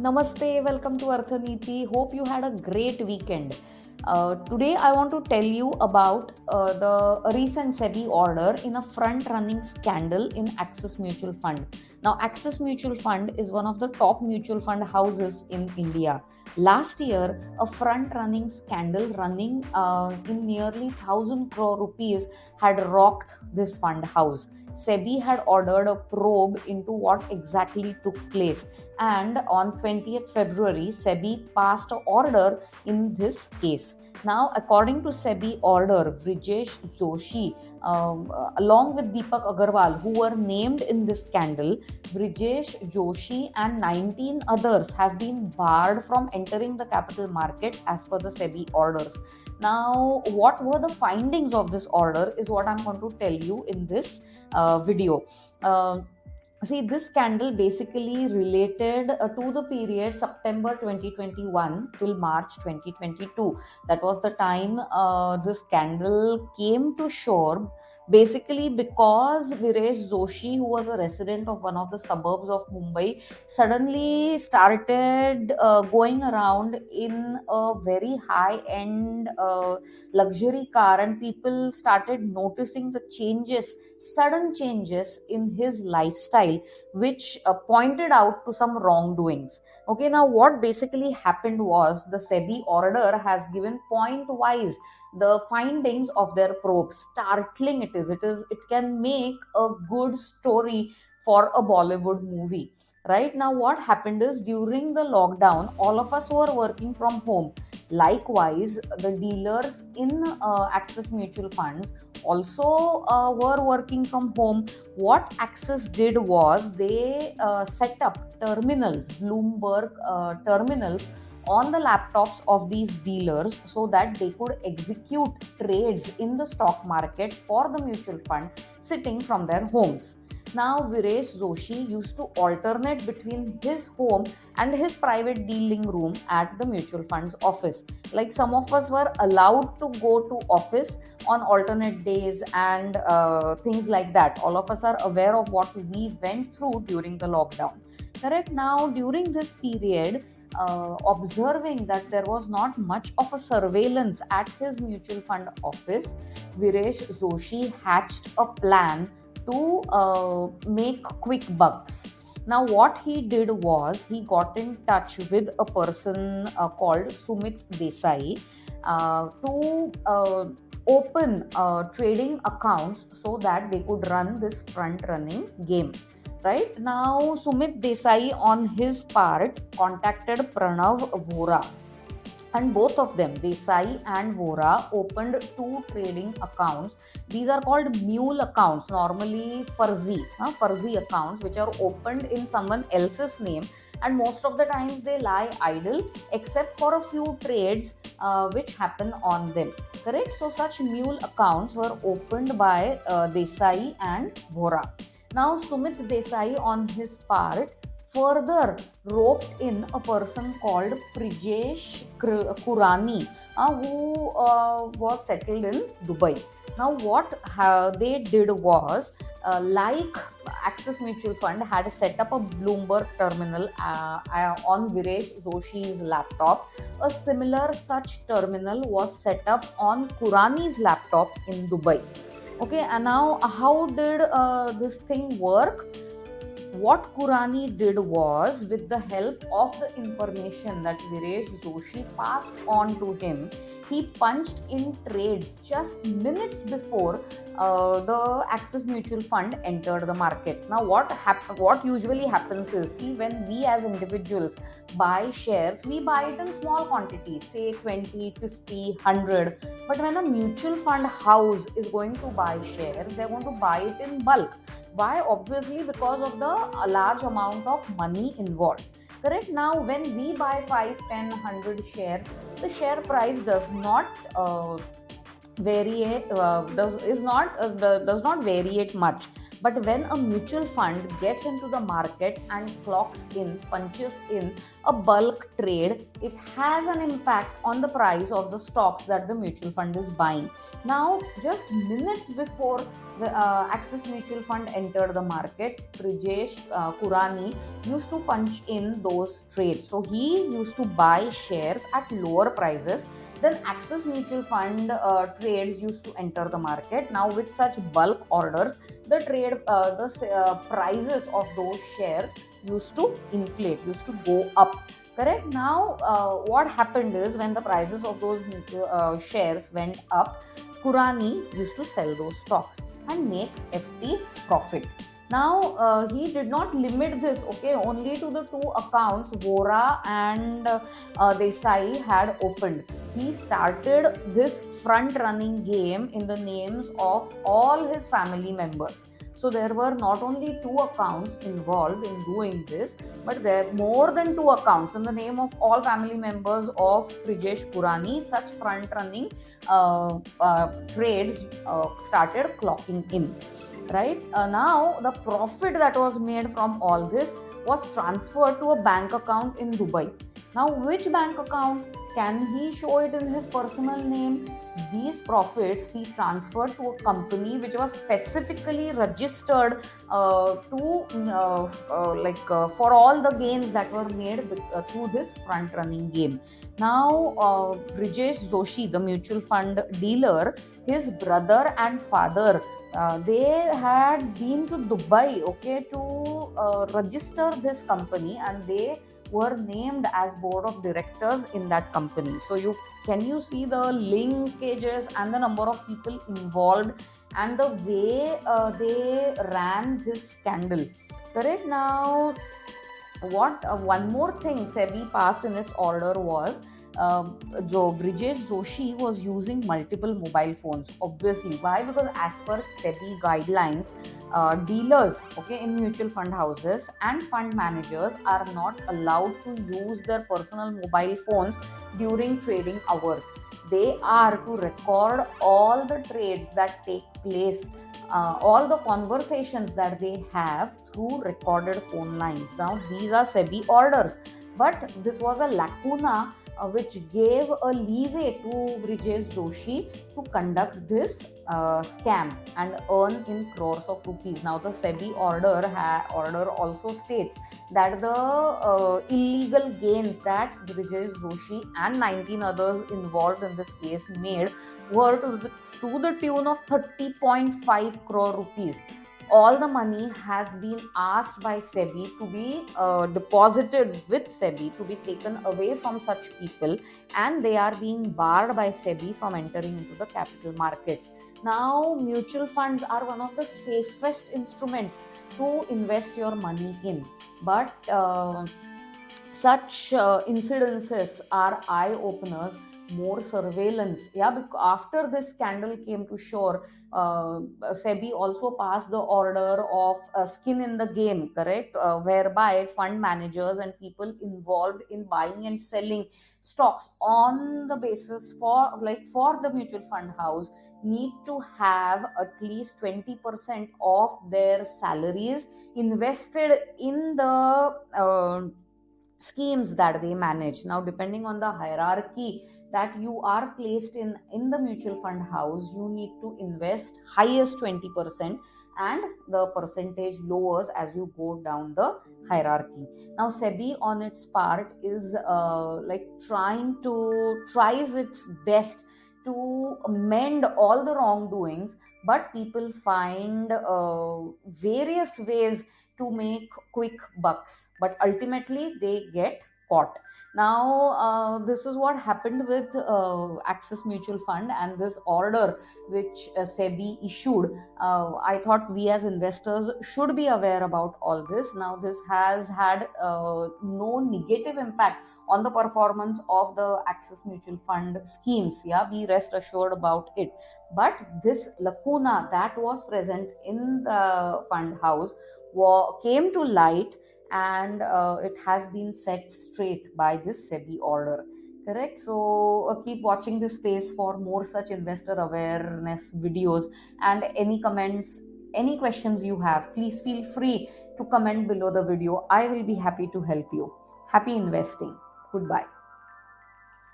Namaste, welcome to Arthaniti. Hope you had a great weekend. Today, I want to tell you about the recent SEBI order in a front running scandal in Axis Mutual Fund. Now, Axis Mutual Fund is one of the top mutual fund houses in India. Last year, a front running scandal running in nearly 1000 crore rupees had rocked this fund house. SEBI had ordered a probe into what exactly took place, and on 20th February, SEBI passed an order in this case. Now, according to SEBI order, Brijesh Joshi, along with Deepak Agarwal, who were named in this scandal, Brijesh Joshi and 19 others have been barred from entering the capital market as per the SEBI orders. Now, what were the findings of this order is what I'm going to tell you in this video. Uh, See, this scandal basically related to the period September 2021 till March 2022. That was the time the scandal came to shore. Basically, because Viresh Joshi, who was a resident of one of the suburbs of Mumbai, suddenly started going around in a very high end luxury car, and people started noticing the changes, sudden changes in his lifestyle, which pointed out to some wrongdoings. Okay, now what basically happened was the SEBI order has given point wise the findings of their probe. Startling it is. It can make a good story for a Bollywood movie. Right now, what happened is during the lockdown, all of us were working from home. Likewise, the dealers in Axis Mutual Funds also were working from home. What Axis did was they set up terminals, Bloomberg terminals, on the laptops of these dealers so that they could execute trades in the stock market for the mutual fund sitting from their homes. Now, Viresh Joshi used to alternate between his home and his private dealing room at the mutual fund's office. Like, some of us were allowed to go to office on alternate days and things like that. All of us are aware of what we went through during the lockdown. Correct. Now, during this period, observing that there was not much of a surveillance at his mutual fund office, Viresh Joshi hatched a plan to make quick bucks. Now, what he did was he got in touch with a person called Sumit Desai to open trading accounts so that they could run this front running game. Right now, Sumit Desai on his part contacted Pranav Vora, and both of them, Desai and Vora, opened two trading accounts. These are called mule accounts, normally fuzzy accounts, which are opened in someone else's name, and most of the times they lie idle except for a few trades which happen on them. Correct? So such mule accounts were opened by Desai and Vora. Now, Sumit Desai on his part further roped in a person called Prijesh Kurani, who was settled in Dubai. Now, what they did was, like Axis Mutual Fund had set up a Bloomberg terminal on Viresh Joshi's laptop, a similar such terminal was set up on Kurani's laptop in Dubai. Okay, and now how did this thing work? What Kurani did was, with the help of the information that Viresh Joshi passed on to him, he punched in trades just minutes before the Axis Mutual Fund entered the markets. Now, what usually happens is, see, when we as individuals buy shares, we buy it in small quantities, say 20, 50, 100. But when a mutual fund house is going to buy shares, they're going to buy it in bulk. Why? Obviously, because of the large amount of money involved. Correct. Now, when we buy 5, 10, 100 shares, the share price does not vary, does not variate much. But when a mutual fund gets into the market and clocks in, punches in a bulk trade, it has an impact on the price of the stocks that the mutual fund is buying. Now, just minutes before the Axis Mutual Fund entered the market, Brijesh Kurani used to punch in those trades. So he used to buy shares at lower prices. Then Axis Mutual Fund trades used to enter the market. Now with such bulk orders, the prices of those shares used to inflate, used to go up. Correct. Now what happened is, when the prices of those shares went up, Kurani used to sell those stocks and make FT profit. Now he did not limit this, okay, only to the two accounts Vora and Desai had opened. He started this front running game in the names of all his family members. So there were not only two accounts involved in doing this, but there were more than two accounts in the name of all family members of Brijesh Kurani. Such front running trades started clocking in. Right. Now the profit that was made from all this was transferred to a bank account in Dubai. Now which bank account? Can he show it in his personal name? These profits he transferred to a company which was specifically registered for all the gains that were made through this front running game. Now Brijesh Joshi, the mutual fund dealer, his brother and father, they had been to Dubai, okay, to register this company, and they were named as board of directors in that company. So you see the linkages and the number of people involved and the way they ran this scandal. Correct. Now what one more thing SEBI passed in its order was, Brijesh Joshi was using multiple mobile phones. Obviously, why? Because as per SEBI guidelines, dealers, okay, in mutual fund houses and fund managers are not allowed to use their personal mobile phones during trading hours. They are to record all the trades that take place, all the conversations that they have through recorded phone lines. Now, these are SEBI orders, but this was a lacuna which gave a leeway to Brijesh Joshi to conduct this scam and earn in crores of rupees. Now, the SEBI order also states that the illegal gains that Brijesh Joshi and 19 others involved in this case made were to the tune of 30.5 crore rupees. All the money has been asked by SEBI to be deposited with SEBI, to be taken away from such people, and they are being barred by SEBI from entering into the capital markets. Now, mutual funds are one of the safest instruments to invest your money in, but such incidences are eye openers. More surveillance, yeah, because after this scandal came to shore, SEBI also passed the order of skin in the game, correct, whereby fund managers and people involved in buying and selling stocks on the basis for the mutual fund house need to have at least 20% of their salaries invested in the schemes that they manage. Now, depending on the hierarchy that you are placed in the mutual fund house, you need to invest highest 20%, and the percentage lowers as you go down the hierarchy. Now, SEBI on its part is tries its best to mend all the wrongdoings, but people find various ways to make quick bucks, but ultimately they get caught. Now, this is what happened with Axis Mutual Fund and this order which SEBI issued. I thought we as investors should be aware about all this. Now, this has had no negative impact on the performance of the Axis Mutual Fund schemes. Yeah, be rest assured about it. But this lacuna that was present in the fund house came to light, and it has been set straight by this SEBI order. Correct. So keep watching this space for more such investor awareness videos, and any comments, any questions you have, please feel free to comment below the video. I will be happy to help you. Happy investing. Goodbye.